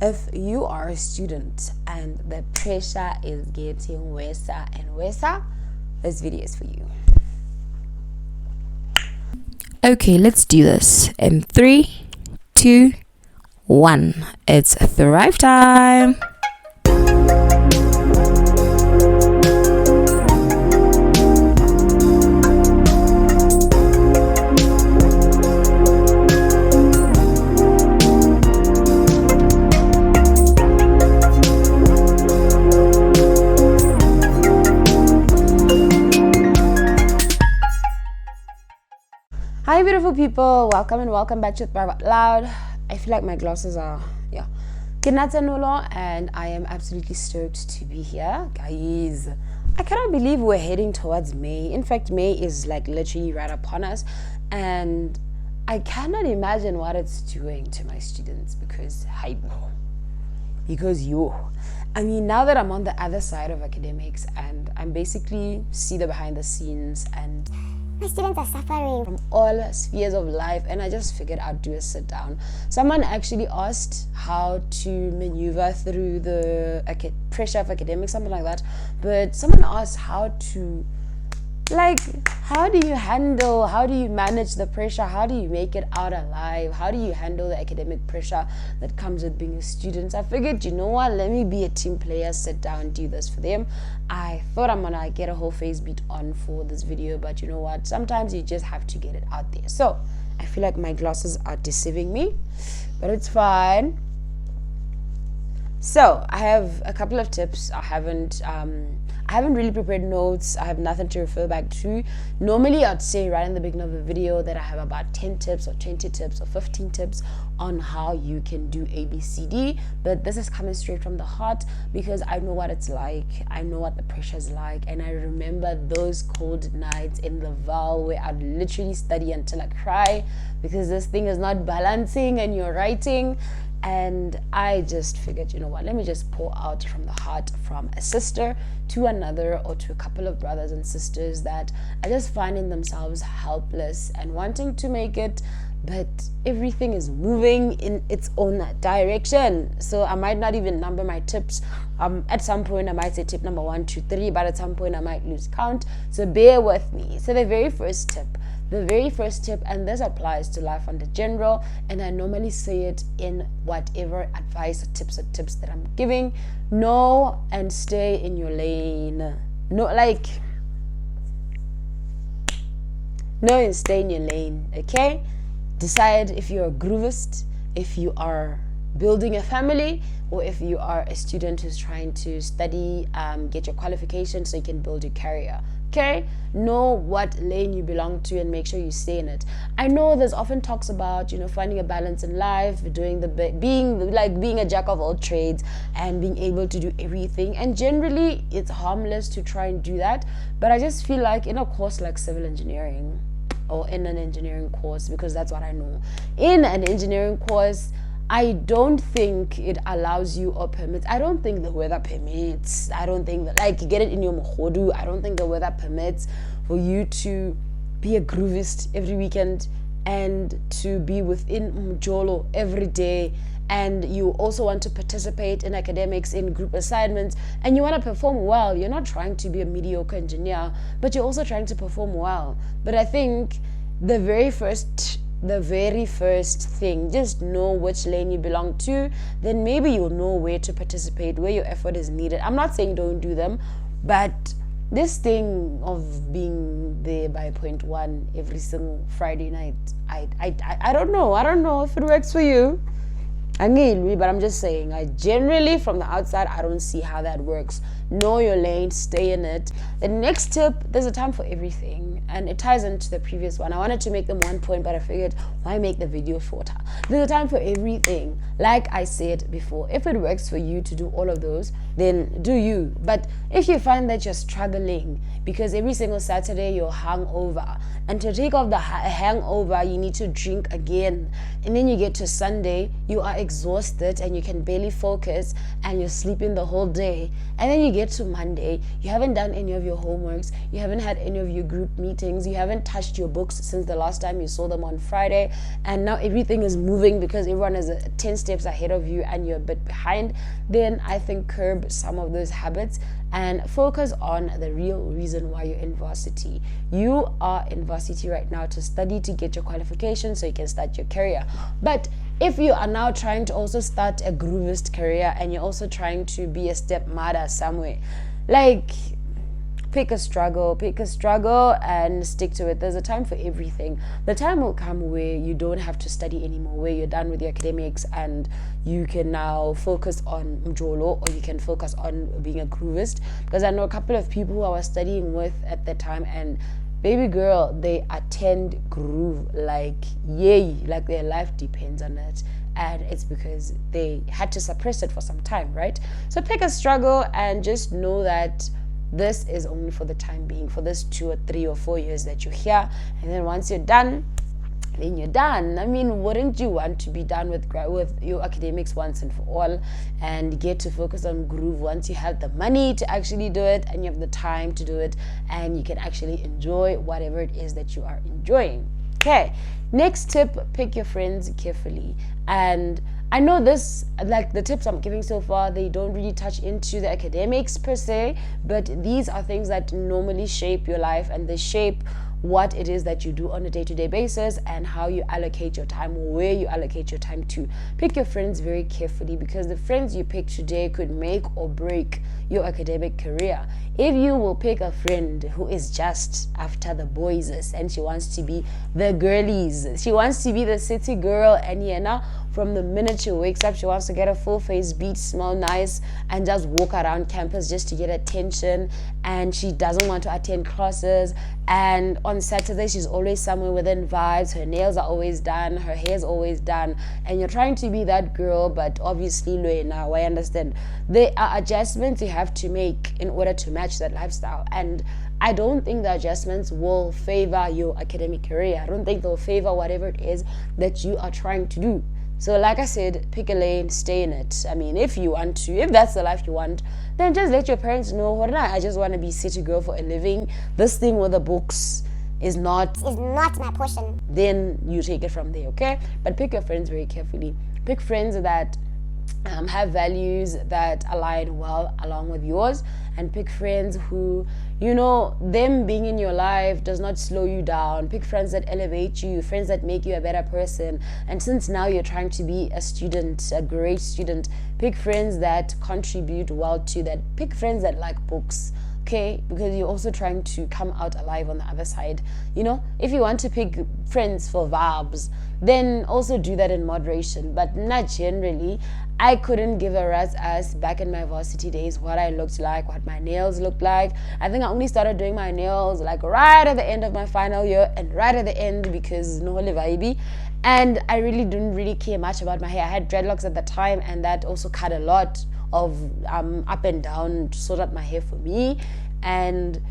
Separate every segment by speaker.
Speaker 1: If you are a student and the pressure is getting worse and worse, this video is for you.
Speaker 2: Okay, let's do this. In 3, 2, 1. It's Thrive time.
Speaker 1: Hi beautiful people, welcome back to Thrive Out Loud. I feel like my glasses are and I am absolutely stoked to be here, guys. I cannot believe we're heading towards May. In fact, May is like literally right upon us, and I cannot imagine what it's doing to my students because I mean, now that I'm on the other side of academics and I'm basically see the behind the scenes, and my students are suffering from all spheres of life, and I just figured I'd do a sit down. Someone actually asked how to maneuver through the pressure of academics, something like that. But someone asked how do you manage the pressure? How do you make it out alive? How do you handle the academic pressure that comes with being a student? I figured, you know what, let me be a team player, sit down, do this for them. I thought I'm gonna get a whole face beat on for this video, but you know what, sometimes you just have to get it out there. So I feel like my glasses are deceiving me, but it's fine. So I have a couple of tips. I haven't really prepared notes. I have nothing to refer back to. Normally I'd say right in the beginning of the video that I have about 10 tips or 20 tips or 15 tips on how you can do ABCD, but this is coming straight from the heart because I know what it's like. I know what the pressure is like, and I remember those cold nights in the Val where I'd literally study until I cry because this thing is not balancing and you're writing. And I just figured, you know what, let me just pour out from the heart from a sister to another, or to a couple of brothers and sisters that are just finding themselves helpless and wanting to make it, but everything is moving in its own direction. So I might not even number my tips. At some point I might say tip number 1, 2, 3, but at some point I might lose count. So bear with me. So the very first tip, and this applies to life under general, and I normally say it in whatever advice or tips that I'm giving: know and stay in your lane. Know and stay in your lane, okay? Decide if you're a groovist, if you are building a family, or if you are a student who's trying to study, get your qualification so you can build your career. Okay, know what lane you belong to and make sure you stay in it. I know there's often talks about, finding a balance in life, being a jack of all trades and being able to do everything. And generally, it's harmless to try and do that. But I just feel like in a course like civil engineering, or in an engineering course, because that's what I know, in an engineering course, I don't think it allows you or permits. I don't think the weather permits. I don't think that, get it in your mohodu. I don't think the weather permits for you to be a groovist every weekend and to be within Mjolo every day. And you also want to participate in academics, in group assignments, and you want to perform well. You're not trying to be a mediocre engineer, but you're also trying to perform well. But I think the very first thing, just know which lane you belong to. Then maybe you'll know where to participate, where your effort is needed. I'm not saying don't do them, but this thing of being there by 0.1 every single Friday night, I don't know if it works for you. But I'm just saying, I generally from the outside, I don't see how that works. Know your lane, stay in it. The next tip, there's a time for everything, and it ties into the previous one. I wanted to make them one point, but I figured, why make the video shorter? There's a time for everything. Like I said before, if it works for you to do all of those, then do you. But if you find that you're struggling because every single Saturday you're hungover, and to take off the hangover, you need to drink again, and then you get to Sunday, you are exhausted and you can barely focus and you're sleeping the whole day, and then you get to Monday, you haven't done any of your homeworks, you haven't had any of your group meetings, you haven't touched your books since the last time you saw them on Friday, and now everything is moving because everyone is 10 steps ahead of you and you're a bit behind, then I think curb some of those habits and focus on the real reason why you're in varsity. You are in varsity right now to study, to get your qualification so you can start your career. But if you are now trying to also start a groovist career and you're also trying to be a stepmother somewhere, like, pick a struggle and stick to it. There's a time for everything. The time will come where you don't have to study anymore, where you're done with your academics and you can now focus on mjolo, or you can focus on being a groovist. Because I know a couple of people who I was studying with at that time, and baby girl, they attend groove like yay, like their life depends on it. And it's because they had to suppress it for some time, right? So pick a struggle and just know that this is only for the time being, for this 2 or 3 or 4 years that you're here. And then once you're done, then you're done. I mean, wouldn't you want to be done with your academics once and for all and get to focus on groove once you have the money to actually do it and you have the time to do it and you can actually enjoy whatever it is that you are enjoying? Okay, next tip, pick your friends carefully. And I know this, like the tips I'm giving so far, they don't really touch into the academics per se, but these are things that normally shape your life and they shape what it is that you do on a day-to-day basis and how you allocate your time or where you allocate your time to. Pick your friends very carefully, because the friends you pick today could make or break your academic career. If you will pick a friend who is just after the boys and she wants to be the girlies, she wants to be the city girl, and from the minute she wakes up, she wants to get a full face beat, smell nice, and just walk around campus just to get attention. And she doesn't want to attend classes. And on Saturday, she's always somewhere within vibes. Her nails are always done. Her hair's always done. And you're trying to be that girl, but obviously, now I understand. There are adjustments you have to make in order to match that lifestyle. And I don't think the adjustments will favor your academic career. I don't think they'll favor whatever it is that you are trying to do. So like I said, pick a lane, stay in it. I mean, if you want to, if that's the life you want, then just let your parents know, I just want to be city girl for a living. This thing with the books is not
Speaker 3: my portion.
Speaker 1: Then you take it from there, okay? But pick your friends very carefully. Pick friends that have values that align well along with yours, and pick friends who, them being in your life does not slow you down. Pick friends that elevate you, friends that make you a better person. And since now you're trying to be a student, a great student, pick friends that contribute well to that. Pick friends that like books, okay? Because you're also trying to come out alive on the other side. If you want to pick friends for vibes, then also do that in moderation, but not generally. I couldn't give a rat's ass back in my varsity days what I looked like, what my nails looked like. I think I only started doing my nails like right at the end of my final year, and right at the end because no vibey. And I really didn't really care much about my hair. I had dreadlocks at the time, and that also cut a lot of up and down to sort out my hair for me. And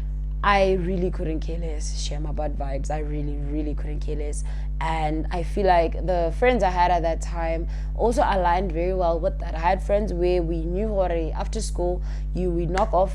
Speaker 1: I really couldn't care less. Share my bad vibes. I really, really couldn't care less. And I feel like the friends I had at that time also aligned very well with that. I had friends where we knew already after school, we'd knock off,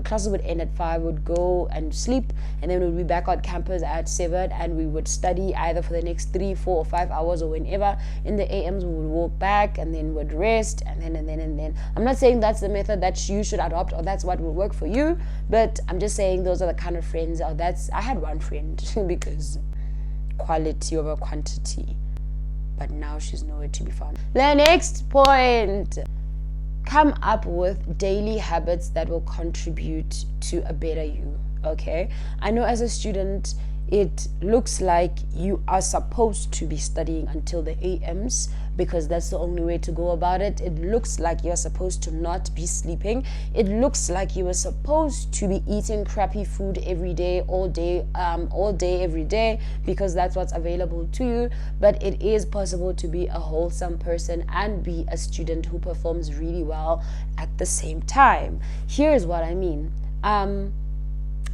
Speaker 1: classes would end at 5, would go and sleep, and then we'd be back on campus at 7, and we would study either for the next 3, 4, or 5 hours, or whenever. In the AMs, we would walk back and then would rest, and then. I'm not saying that's the method that you should adopt or that's what will work for you, but I'm just saying those are the kind of friends. I had one friend because quality over quantity, but now she's nowhere to be found. The next point, come up with daily habits that will contribute to a better you. Okay, I know as a student it looks like you are supposed to be studying until the AMs because that's the only way to go about it. It looks like you're supposed to not be sleeping. It looks like you were supposed to be eating crappy food every day, all day, every day, because that's what's available to you. But it is possible to be a wholesome person and be a student who performs really well at the same time. Here's what I mean.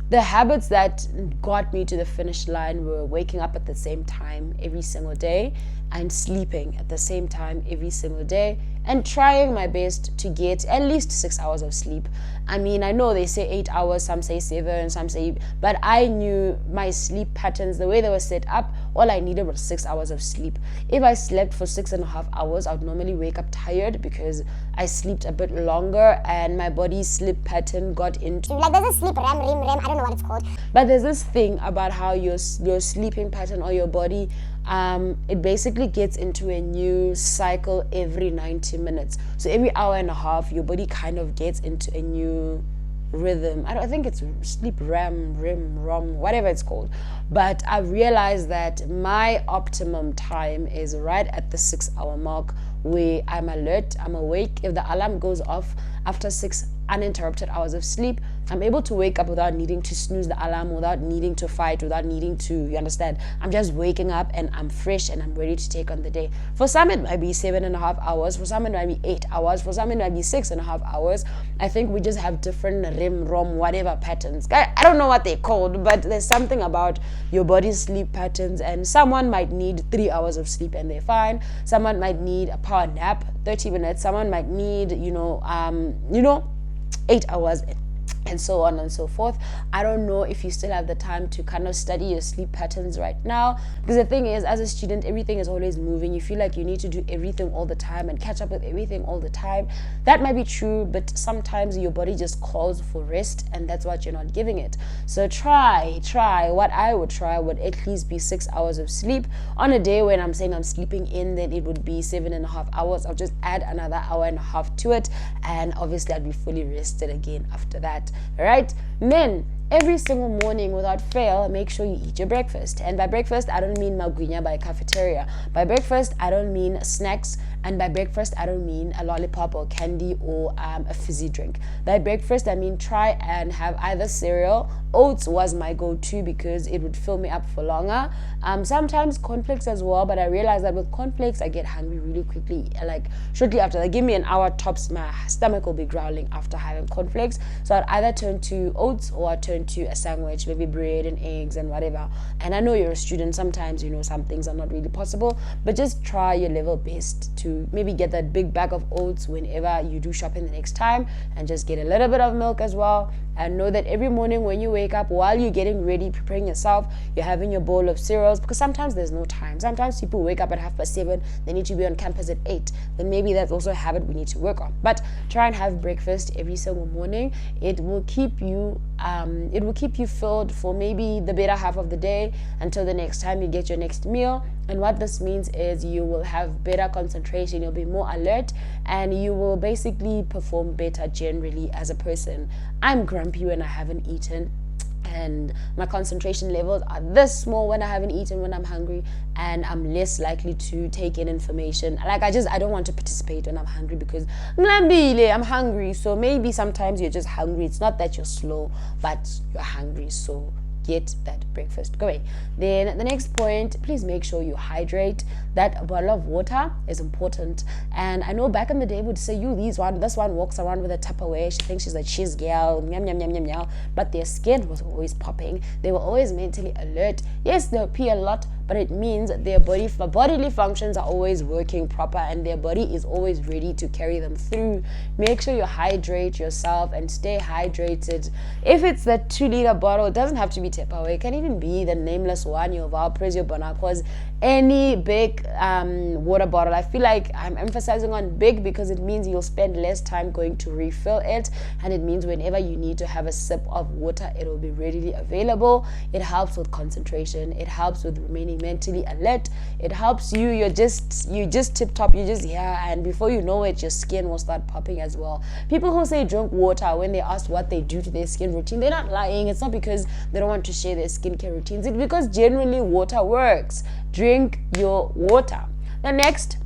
Speaker 1: The habits that got me to the finish line were waking up at the same time every single day and sleeping at the same time every single day and trying my best to get at least 6 hours of sleep. I mean, I know they say 8 hours, some say 7, some say, but I knew my sleep patterns, the way they were set up, all I needed was 6 hours of sleep. If I slept for 6.5 hours, I would normally wake up tired because I slept a bit longer and my body's sleep pattern got into,
Speaker 3: like, there's a sleep REM, I don't know what it's called.
Speaker 1: But there's this thing about how your sleeping pattern or your body, it basically gets into a new cycle every 90 minutes. So every hour and a half, your body kind of gets into a new rhythm. I think it's sleep REM, whatever it's called. But I realized that my optimum time is right at the 6 hour mark, where I'm alert, I'm awake. If the alarm goes off after 6 uninterrupted hours of sleep, I'm able to wake up without needing to snooze the alarm, without needing to fight, without needing to, you understand? I'm just waking up and I'm fresh and I'm ready to take on the day. For some, it might be 7.5 hours. For some, it might be 8 hours. For some, it might be 6.5 hours. I think we just have different REM, whatever patterns. I don't know what they're called, but there's something about your body's sleep patterns, and someone might need 3 hours of sleep and they're fine. Someone might need a power nap, 30 minutes. Someone might need, 8 hours, and so on and so forth. I don't know if you still have the time to kind of study your sleep patterns right now, because the thing is, as a student, everything is always moving. You feel like you need to do everything all the time and catch up with everything all the time. That might be true, but sometimes your body just calls for rest, and that's what you're not giving it. So try. What I would try would at least be 6 hours of sleep. On a day when I'm saying I'm sleeping in, then it would be 7.5 hours. I'll just add another hour and a half to it, and obviously I'd be fully rested again after that. All right, men, every single morning without fail, make sure you eat your breakfast. And by breakfast, I don't mean magwinya by a cafeteria. By breakfast, I don't mean snacks. And by breakfast, I don't mean a lollipop or candy or a fizzy drink. By breakfast, I mean try and have either cereal. Oats was my go-to because it would fill me up for longer. Sometimes cornflakes as well, but I realized that with cornflakes, I get hungry really quickly. Like shortly after, like give me an hour tops, my stomach will be growling after having cornflakes. So I'd either turn to oats or I'd turn to a sandwich, maybe bread and eggs and whatever. And I know you're a student, sometimes some things are not really possible, but just try your level best to maybe get that big bag of oats whenever you do shopping the next time, and just get a little bit of milk as well. And know that every morning when you wake up, while you're getting ready, preparing yourself, you're having your bowl of cereals, because sometimes there's no time. Sometimes people wake up at 7:30, they need to be on campus at 8. Then maybe that's also a habit we need to work on. But try and have breakfast every single morning. It will keep you filled for maybe the better half of the day until the next time you get your next meal. And what this means is you will have better concentration, you'll be more alert, and you will basically perform better generally as a person. I'm grumpy when I haven't eaten, and my concentration levels are this small when I haven't eaten, when I'm hungry, and I'm less likely to take in information. Like I don't want to participate when I'm hungry because I'm hungry. So maybe sometimes you're just hungry. It's not that you're slow, but you're hungry. So get that breakfast going. Then the next point, please make sure you hydrate. That bottle of water is important. And I know back in the day would say, this one walks around with a Tupperware. She thinks she's a cheese girl, but their skin was always popping. They were always mentally alert. Yes, they'll pee a lot, but it means their bodily functions are always working proper, and their body is always ready to carry them through. Make sure you hydrate yourself and stay hydrated. If it's the 2-liter bottle, it doesn't have to be Tupperware. It can even be the nameless one, your Valpress, your Bonacqua, any big water bottle. I feel like I'm emphasizing on big because it means you'll spend less time going to refill it, and it means whenever you need to have a sip of water, it will be readily available. It helps with concentration. It helps with remaining mentally alert. It helps you just tip top, you're just here, and before you know it, your skin will start popping as well. People who say drink water when they asked what they do to their skin routine, they're not lying. It's not because they don't want to share their skincare routines. It's because generally water works. Drink your water. The next,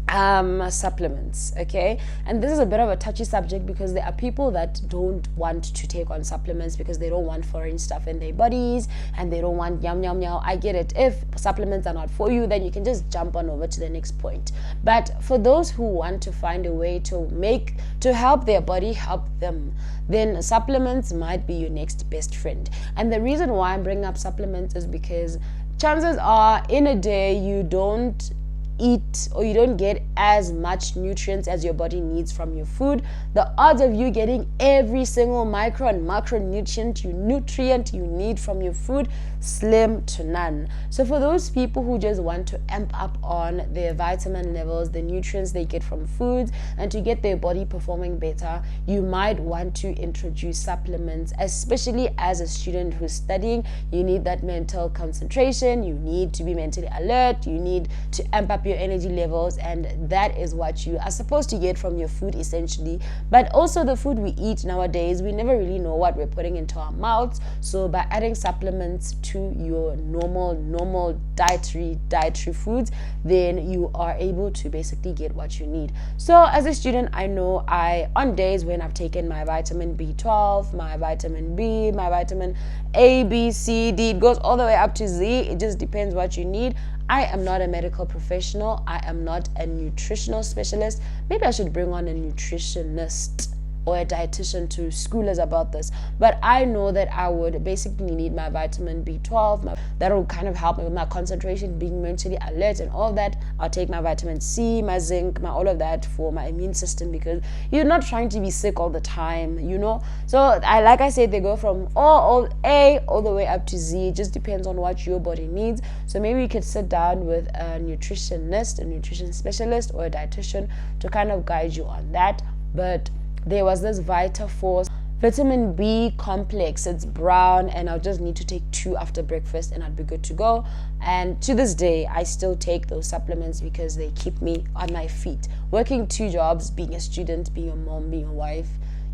Speaker 1: supplements, okay? And this is a bit of a touchy subject because there are people that don't want to take on supplements because they don't want foreign stuff in their bodies and they don't want yum yum yum. I get it. If supplements are not for you, then you can just jump on over to the next point. But for those who want to find a way to help their body help them, then supplements might be your next best friend. And the reason why I'm bringing up supplements is because chances are in a day you don't eat or you don't get as much nutrients as your body needs from your food. The odds of you getting every single micro and macronutrient you need from your food, slim to none. So for those people who just want to amp up on their vitamin levels, the nutrients they get from foods, and to get their body performing better, you might want to introduce supplements. Especially as a student who's studying, you need that mental concentration, you need to be mentally alert, you need to amp up your energy levels, and that is what you are supposed to get from your food essentially. But also the food we eat nowadays, we never really know what we're putting into our mouths. So by adding supplements to your normal dietary foods, then you are able to basically get what you need. So as a student, I know on days when I've taken my vitamin B12, my vitamin B, my vitamin A, B, C, D, it goes all the way up to Z, it just depends what you need. I am not a medical professional. I am not a nutritional specialist. Maybe I should bring on a nutritionist or a dietitian to school us about this. But I know that I would basically need my vitamin B12. That will kind of help me with my concentration, being mentally alert and all that. I'll take my vitamin C, my zinc, all of that for my immune system, because you're not trying to be sick all the time, So like I said, they go from all A all the way up to Z. It just depends on what your body needs. So maybe you could sit down with a nutritionist, a nutrition specialist, or a dietitian to kind of guide you on that. But there was this Vitaforce vitamin B complex. It's brown, and I'll just need to take 2 after breakfast and I'd be good to go. And to this day, I still take those supplements because they keep me on my feet. Working 2 jobs, being a student, being a mom, being a wife,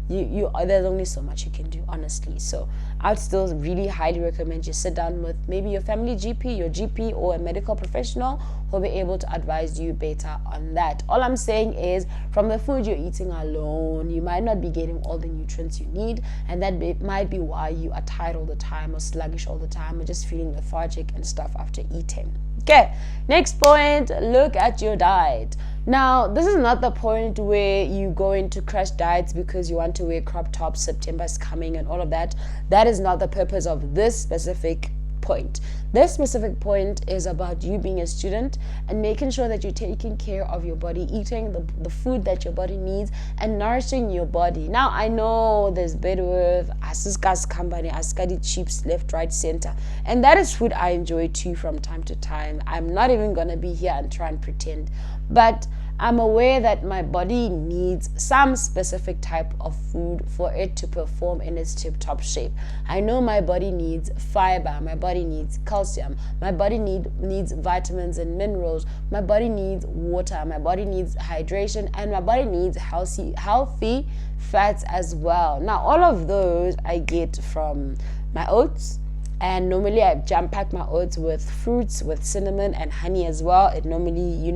Speaker 1: there's only so much you can do, honestly. So I'd still really highly recommend you sit down with maybe your family GP, your GP, or a medical professional who'll be able to advise you better on that. All I'm saying is, from the food you're eating alone, you might not be getting all the nutrients you need, and that might be why you are tired all the time, or sluggish all the time, or just feeling lethargic and stuff after eating. Okay, next point, look at your diet. Now, this is not the point where you go into crash diets because you want to wear crop tops, September's coming and all of that. That is not the purpose of this specific point. This specific point is about you being a student and making sure that you're taking care of your body, eating the food that your body needs, and nourishing your body. Now, I know there's bedworth, Asuska's company, Askadi chips, left, right, center, and that is food I enjoy too from time to time. I'm not even gonna be here and try and pretend, but I'm aware that my body needs some specific type of food for it to perform in its tip-top shape. I know my body needs fiber, my body needs calcium, my body needs vitamins and minerals, my body needs water, my body needs hydration, and my body needs healthy fats as well. Now, all of those I get from my oats. And normally I jam-pack my oats with fruits, with cinnamon and honey as well. It normally,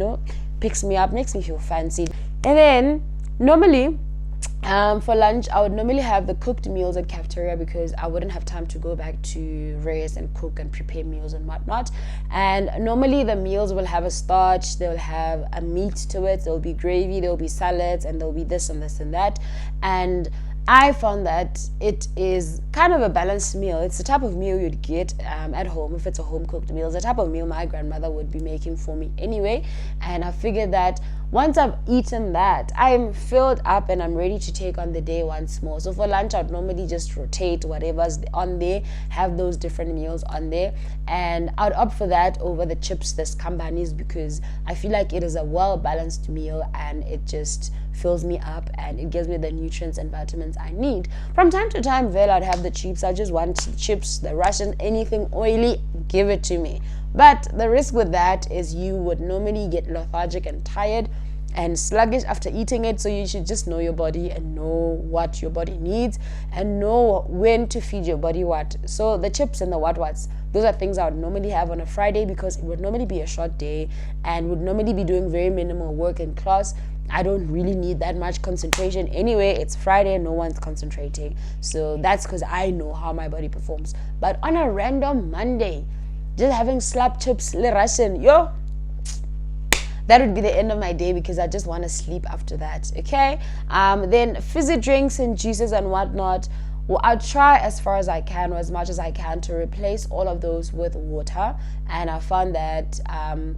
Speaker 1: picks me up, makes me feel fancy. And then normally for lunch, I would normally have the cooked meals at cafeteria because I wouldn't have time to go back to raise and cook and prepare meals and whatnot. And normally the meals will have a starch, they'll have a meat to it, there'll be gravy, there'll be salads, and there'll be this and this and that. And I found that it is kind of a balanced meal. It's the type of meal you'd get at home if it's a home-cooked meal. It's the type of meal my grandmother would be making for me anyway. And I figured that once I've eaten that, I'm filled up and I'm ready to take on the day once more. So for lunch, I'd normally just rotate whatever's on there, have those different meals on there. And I'd opt for that over the chips, the skambanis, because I feel like it is a well-balanced meal and it just fills me up and it gives me the nutrients and vitamins I need. From time to time, I'd have the chips. I just want the chips, the Russian, anything oily, give it to me. But the risk with that is you would normally get lethargic and tired, and sluggish after eating it. So you should just know your body and know what your body needs and know when to feed your body what. So the chips and the what's, those are things I would normally have on a Friday because it would normally be a short day and would normally be doing very minimal work in class. I don't really need that much concentration anyway. It's Friday, no one's concentrating. So that's because I know how my body performs. But on a random Monday, just having slab chips, le Russian, yo, that would be the end of my day because I just want to sleep after that, okay? Then fizzy drinks and juices and whatnot. Well, I'll try as far as I can or as much as I can to replace all of those with water. And I found that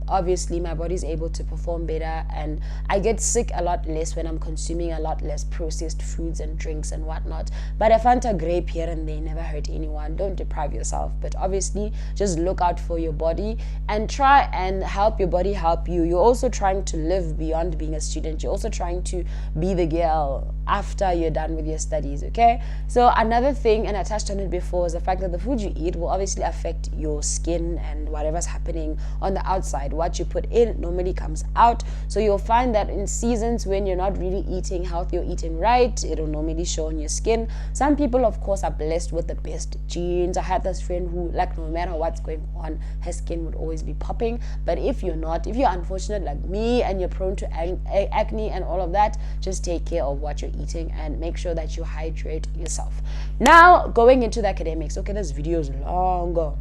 Speaker 1: obviously my body's able to perform better and I get sick a lot less when I'm consuming a lot less processed foods and drinks and whatnot. But a Fanta grape here and there never hurt anyone. Don't deprive yourself. But obviously just look out for your body and try and help your body help you. You're also trying to live beyond being a student. You're also trying to be the girl after you're done with your studies, okay? So another thing, and I touched on it before, is the fact that the food you eat will obviously affect your skin and whatever's happening on the outside. What you put in normally comes out. So you'll find that in seasons when you're not really eating healthy or eating right, it'll normally show on your skin. Some people, of course, are blessed with the best genes. I had this friend who, like, no matter what's going on, her skin would always be popping. But if you're not, if you're unfortunate like me and you're prone to acne and all of that, just take care of what you're eating and make sure that you hydrate yourself. Now, going into the academics. Okay, this video is long.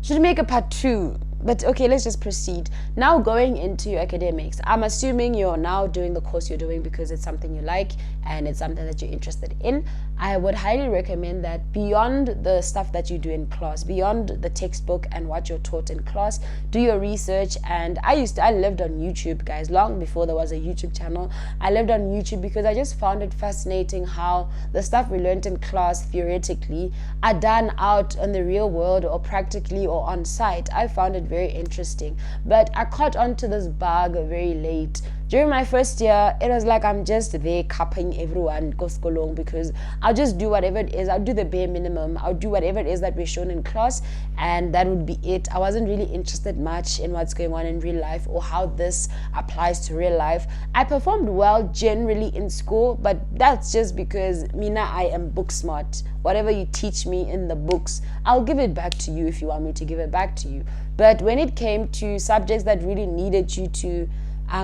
Speaker 1: Should make a part 2. But okay, let's just proceed. Now going into your academics, I'm assuming you're now doing the course you're doing because it's something you like and it's something that you're interested in. I would highly recommend that beyond the stuff that you do in class, beyond the textbook and what you're taught in class, do your research. And I lived on YouTube, guys, long before there was a YouTube channel. I lived on YouTube because I just found it fascinating how the stuff we learned in class theoretically are done out in the real world or practically or on site. I found it very interesting, but I caught on to this bug very late. During my first year, it was like I'm just there cupping everyone because I'll just do whatever it is. I'll do the bare minimum. I'll do whatever it is that we're shown in class, and that would be it. I wasn't really interested much in what's going on in real life or how this applies to real life. I performed well generally in school, but that's just because I am book smart. Whatever you teach me in the books, I'll give it back to you if you want me to give it back to you. But when it came to subjects that really needed you to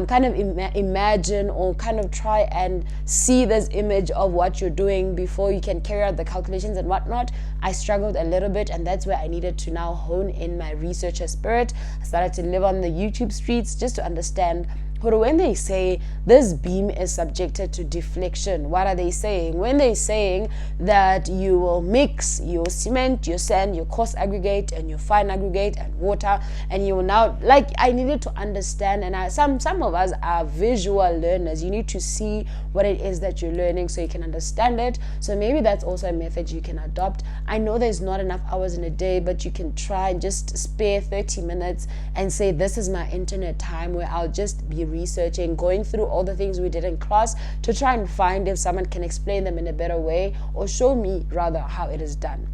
Speaker 1: kind of imagine or kind of try and see this image of what you're doing before you can carry out the calculations and whatnot, I struggled a little bit, and that's where I needed to now hone in my researcher spirit. I started to live on the YouTube streets just to understand when they say this beam is subjected to deflection, what are they saying? When they're saying that you will mix your cement, your sand, your coarse aggregate, and your fine aggregate, and water, and you will now, I needed to understand, and some of us are visual learners. You need to see what it is that you're learning so you can understand it. So maybe that's also a method you can adopt. I know there's not enough hours in a day, but you can try and just spare 30 minutes and say, this is my internet time where I'll just be researching, going through all the things we did in class to try and find if someone can explain them in a better way or show me rather how it is done.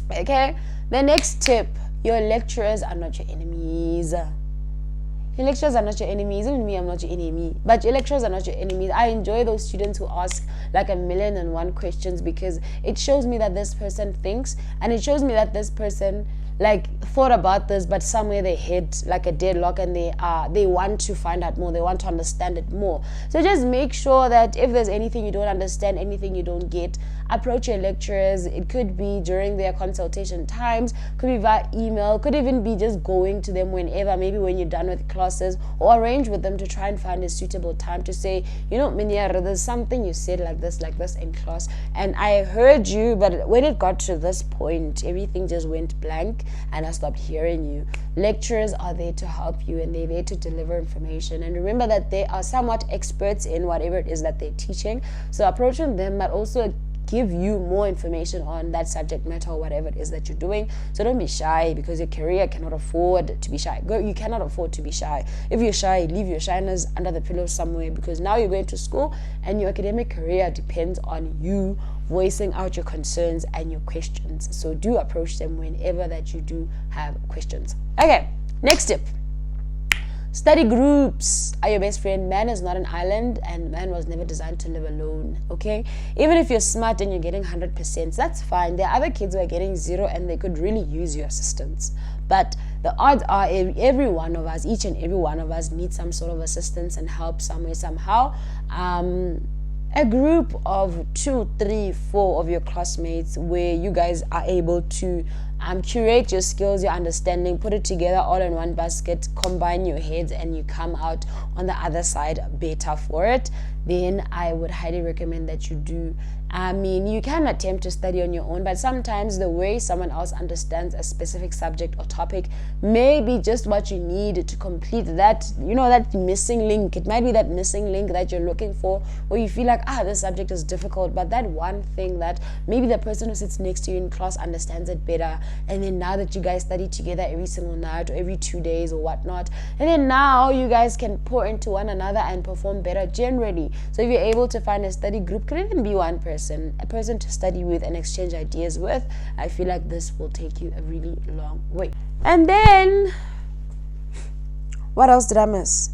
Speaker 1: Okay, the next tip, your lecturers are not your enemies. Your lecturers are not your enemies. Even me, I'm not your enemy. But your lecturers are not your enemies. I enjoy those students who ask like 1,000,001 questions because it shows me that this person thinks, and it shows me that this person thought about this, but somewhere they hit like a deadlock and they want to find out more, they want to understand it more. So just make sure that if there's anything you don't understand, anything you don't get, approach your lecturers. It could be during their consultation times, could be via email, could even be just going to them whenever, maybe when you're done with classes, or arrange with them to try and find a suitable time to say, Minyara, there's something you said like this in class, and I heard you, but when it got to this point, everything just went blank and I stopped hearing you. Lecturers are there to help you, and they're there to deliver information, and remember that they are somewhat experts in whatever it is that they're teaching. So approaching them might also give you more information on that subject matter or whatever it is that you're doing. So don't be shy, because your career cannot afford to be shy. You cannot afford to be shy. If you're shy, leave your shyness under the pillow somewhere, because now you're going to school and your academic career depends on you voicing out your concerns and your questions. So do approach them whenever that you do have questions. Okay, next tip. Study groups are your best friend. Man is not an island, and man was never designed to live alone, okay? Even if you're smart and you're getting 100%, that's fine. There are other kids who are getting 0 and they could really use your assistance. But the odds are every one of us, each and every one of us, needs some sort of assistance and help somewhere, somehow. A group of 2, 3, 4 of your classmates where you guys are able to curate your skills, your understanding, put it together all in one basket, combine your heads, and you come out on the other side better for it, then I would highly recommend that you do. I mean, you can attempt to study on your own, but sometimes the way someone else understands a specific subject or topic may be just what you need to complete that, that missing link. It might be that missing link that you're looking for, where you feel like, this subject is difficult, but that one thing that maybe the person who sits next to you in class understands it better. And then now that you guys study together every single night or every 2 days or whatnot, and then now you guys can pour into one another and perform better generally. So if you're able to find a study group, could even be one person, a person to study with and exchange ideas with, I feel like this will take you a really long way. And then, what else did I miss?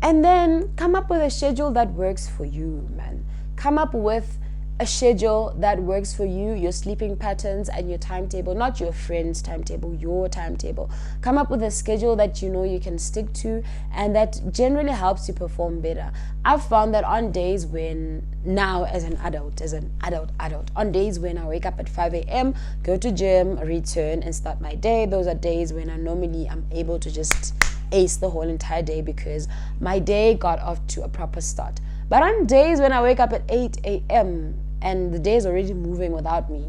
Speaker 1: And then come up with a schedule that works for you, man. Come up with a schedule that works for you, your sleeping patterns and your timetable, not your friend's timetable, your timetable. Come up with a schedule that you know you can stick to and that generally helps you perform better. I've found that on days when, now as an adult, on days when I wake up at 5 a.m., go to gym, return and start my day, those are days when I normally am able to just ace the whole entire day because my day got off to a proper start. But on days when I wake up at 8 a.m. and the day is already moving without me,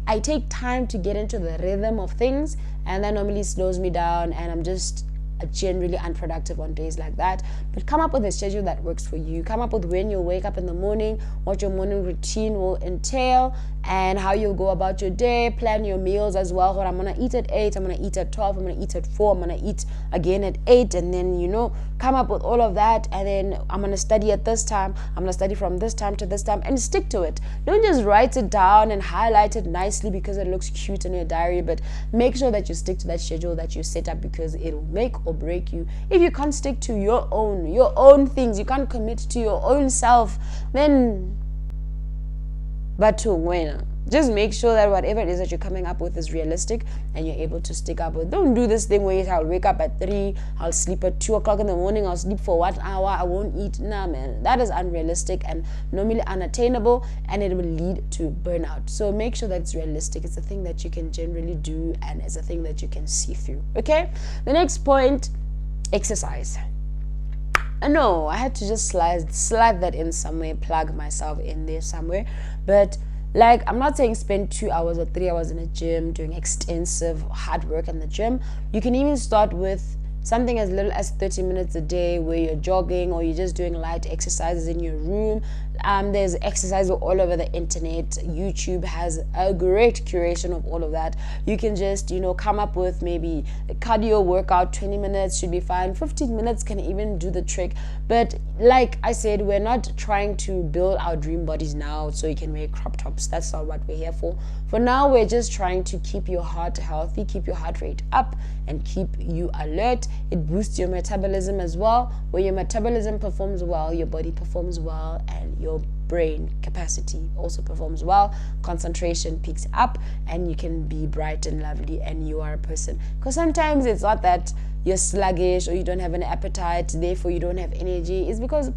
Speaker 1: I take time to get into the rhythm of things, and that normally slows me down and I'm just generally unproductive on days like that. But come up with a schedule that works for you. Come up with when you'll wake up in the morning, what your morning routine will entail, and how you'll go about your day. Plan your meals as well. I'm gonna eat at 8, I'm gonna eat at 12, I'm gonna eat at 4, I'm gonna eat again at 8, and then come up with all of that. And then I'm gonna study at this time, I'm gonna study from this time to this time, and stick to it. Don't just write it down and highlight it nicely because it looks cute in your diary, but make sure that you stick to that schedule that you set up, because it'll make or break you. If you can't stick to your own things, you can't commit to your own self, then just make sure that whatever it is that you're coming up with is realistic and you're able to stick up with. Don't do this thing where I'll wake up at 3, I'll sleep at 2 o'clock in the morning, I'll sleep for 1 hour, I won't eat. Nah, man, that is unrealistic and normally unattainable, and it will lead to burnout. So make sure that it's realistic. It's a thing that you can generally do and it's a thing that you can see through. Okay, the next point, exercise. No, I had to just slide that in somewhere, plug myself in there somewhere. But I'm not saying spend 2 hours or 3 hours in a gym doing extensive hard work in the gym. You can even start with something as little as 30 minutes a day where you're jogging or you're just doing light exercises in your room. There's exercises all over the internet. YouTube has a great curation of all of that. You can just, come up with maybe a cardio workout. 20 minutes should be fine. 15 minutes can even do the trick. But like I said, we're not trying to build our dream bodies now so you can wear crop tops. That's not what we're here for. For now, we're just trying to keep your heart healthy, keep your heart rate up, and keep you alert. It boosts your metabolism as well. When your metabolism performs well, your body performs well, and your brain capacity also performs well. Concentration picks up, and you can be bright and lovely, and you are a person. Because sometimes it's not that you're sluggish or you don't have an appetite, therefore you don't have energy. It's because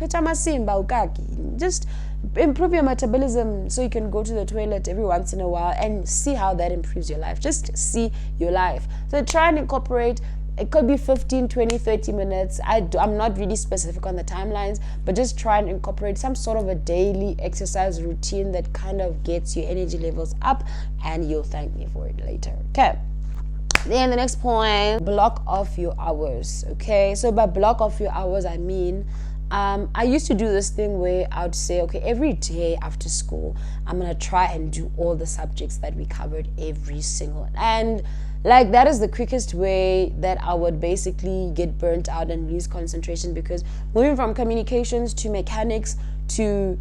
Speaker 1: just improve your metabolism so you can go to the toilet every once in a while and see how that improves your life. Just see your life. So try and incorporate. It could be 15, 20, 30 minutes. I'm not really specific on the timelines, but just try and incorporate some sort of a daily exercise routine that kind of gets your energy levels up, and you'll thank me for it later. Okay. Then the next point, block off your hours. Okay, so by block off your hours, I mean, I used to do this thing where I would say, okay, every day after school, I'm going to try and do all the subjects that we covered every single, and that is the quickest way that I would basically get burnt out and lose concentration, because moving from communications to mechanics to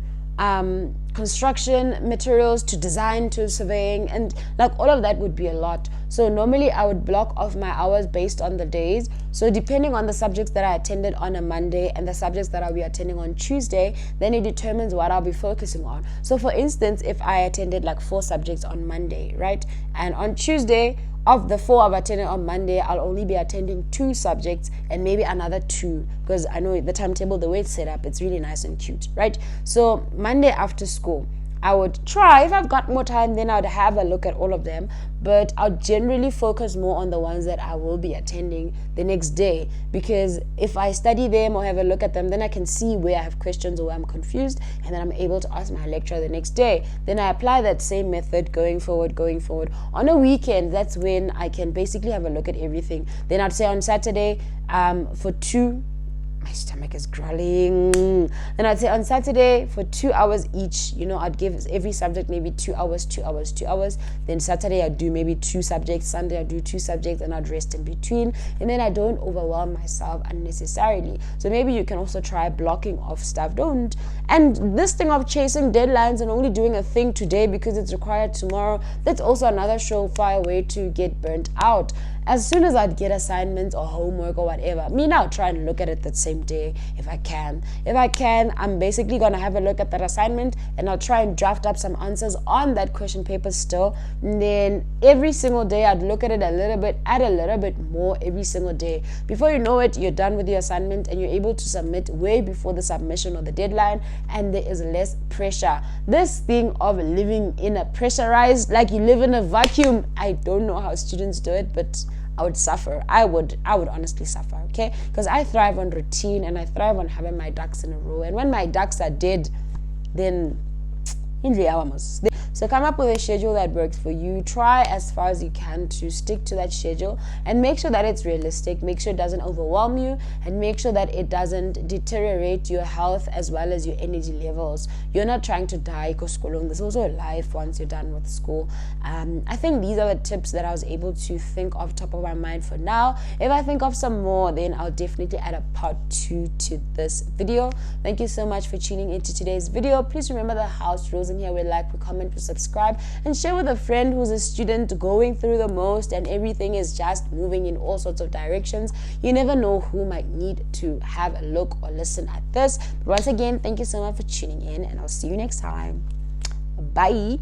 Speaker 1: construction materials to design to surveying, and like all of that would be a lot. So normally I would block off my hours based on the days. So depending on the subjects that I attended on a Monday and the subjects that I'll be attending on Tuesday, then it determines what I'll be focusing on. So for instance, if I attended like 4 subjects on Monday, right, and on Tuesday, of the 4 I've attended on Monday, I'll only be attending 2 subjects and maybe another 2, because I know the timetable, the way it's set up, it's really nice and cute, right? So Monday after school, I would try, if I've got more time, then I'd have a look at all of them, but I'll generally focus more on the ones that I will be attending the next day, because if I study them or have a look at them, then I can see where I have questions or where I'm confused, and then I'm able to ask my lecturer the next day. Then I apply that same method going forward. On a weekend, that's when I can basically have a look at everything. Then I'd say on Saturday, for 2, my stomach is growling. Then I'd say on Saturday for 2 hours each, I'd give every subject maybe 2 hours. Then Saturday I'd do maybe 2 subjects, Sunday I'd do 2 subjects, and I'd rest in between. And then I don't overwhelm myself unnecessarily. So maybe you can also try blocking off stuff. And this thing of chasing deadlines and only doing a thing today because it's required tomorrow, that's also another surefire way to get burnt out. As soon as I'd get assignments or homework or whatever, I'll try and look at it that same day if I can. I'm basically going to have a look at that assignment, and I'll try and draft up some answers on that question paper still. And then every single day I'd look at it a little bit, add a little bit more every single day. Before you know it, you're done with your assignment and you're able to submit way before the submission or the deadline, and there is less pressure. This thing of living in a pressurized, like you live in a vacuum, I don't know how students do it, but I would suffer. I would honestly suffer, okay? Because I thrive on routine and I thrive on having my ducks in a row. And when my ducks are dead, then so come up with a schedule that works for you. Try as far as you can to stick to that schedule and make sure that it's realistic. Make sure it doesn't overwhelm you, and make sure that it doesn't deteriorate your health as well as your energy levels. You're not trying to die because there's also a life once you're done with school. I think these are the tips that I was able to think of top of my mind for now. If I think of some more, then I'll definitely add a part 2 to this video. Thank you so much for tuning into today's video. Please remember the house rules in here. We like, we comment, we subscribe, and share with a friend who's a student going through the most and everything is just moving in all sorts of directions. You never know who might need to have a look or listen at this. But once again, thank you so much for tuning in, and I'll see you next time. Bye.